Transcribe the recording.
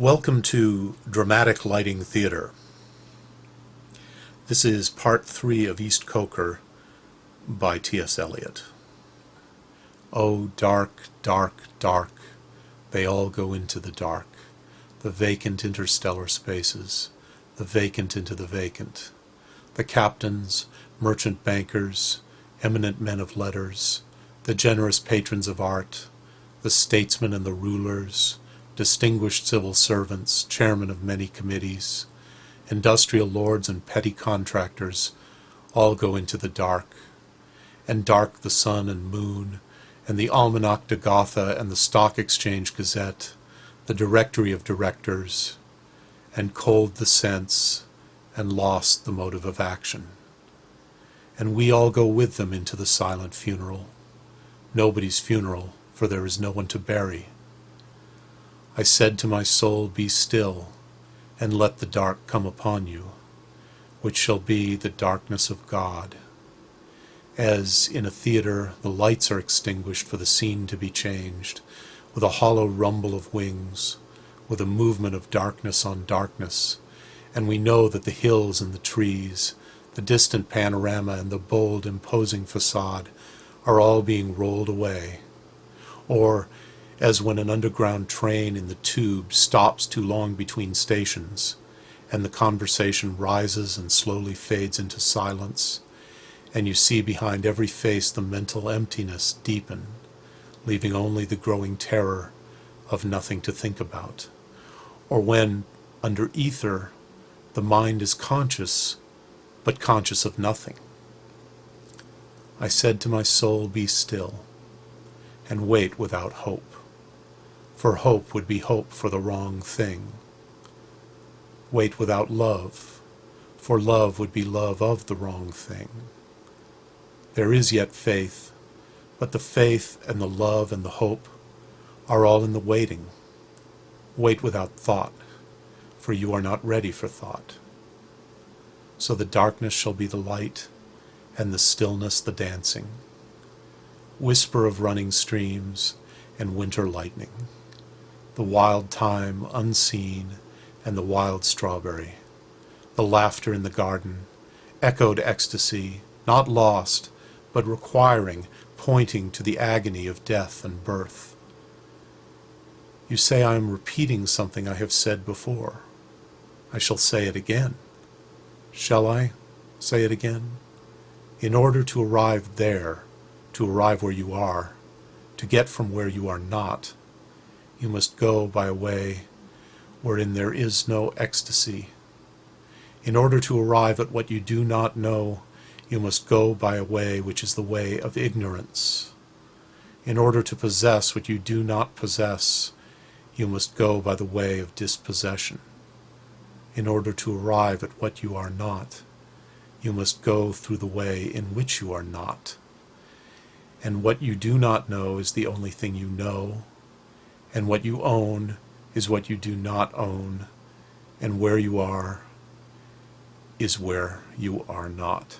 Welcome to Dramatic Lighting Theater. This is part 3 of East Coker by T.S. Eliot. Oh, dark, dark, dark, they all go into the dark, the vacant interstellar spaces, the vacant into the vacant, the captains, merchant bankers, eminent men of letters, the generous patrons of art, the statesmen and the rulers, distinguished civil servants, chairmen of many committees, industrial lords and petty contractors, all go into the dark, and dark the sun and moon, and the Almanach de Gotha and the Stock Exchange Gazette, the Directory of Directors, and cold the sense, and lost the motive of action. And we all go with them into the silent funeral, nobody's funeral, for there is no one to bury. I said to my soul, be still, and let the dark come upon you, which shall be the darkness of God. As in a theater the lights are extinguished for the scene to be changed, with a hollow rumble of wings, with a movement of darkness on darkness, and we know that the hills and the trees, the distant panorama and the bold, imposing facade are all being rolled away. Or, as when an underground train in the tube stops too long between stations, and the conversation rises and slowly fades into silence, and you see behind every face the mental emptiness deepen, leaving only the growing terror of nothing to think about. Or when, under ether, the mind is conscious, but conscious of nothing. I said to my soul, be still, and wait without hope. For hope would be hope for the wrong thing. Wait without love, for love would be love of the wrong thing. There is yet faith, but the faith and the love and the hope are all in the waiting. Wait without thought, for you are not ready for thought. So the darkness shall be the light, and the stillness the dancing. Whisper of running streams and winter lightning. The wild thyme unseen, and the wild strawberry, the laughter in the garden, echoed ecstasy, not lost, but requiring, pointing to the agony of death and birth. You say I am repeating something I have said before. I shall say it again. Shall I say it again? In order to arrive there, to arrive where you are, to get from where you are not, you must go by a way wherein there is no ecstasy. In order to arrive at what you do not know, you must go by a way which is the way of ignorance. In order to possess what you do not possess, you must go by the way of dispossession. In order to arrive at what you are not, you must go through the way in which you are not. And what you do not know is the only thing you know, and what you own is what you do not own, and where you are is where you are not.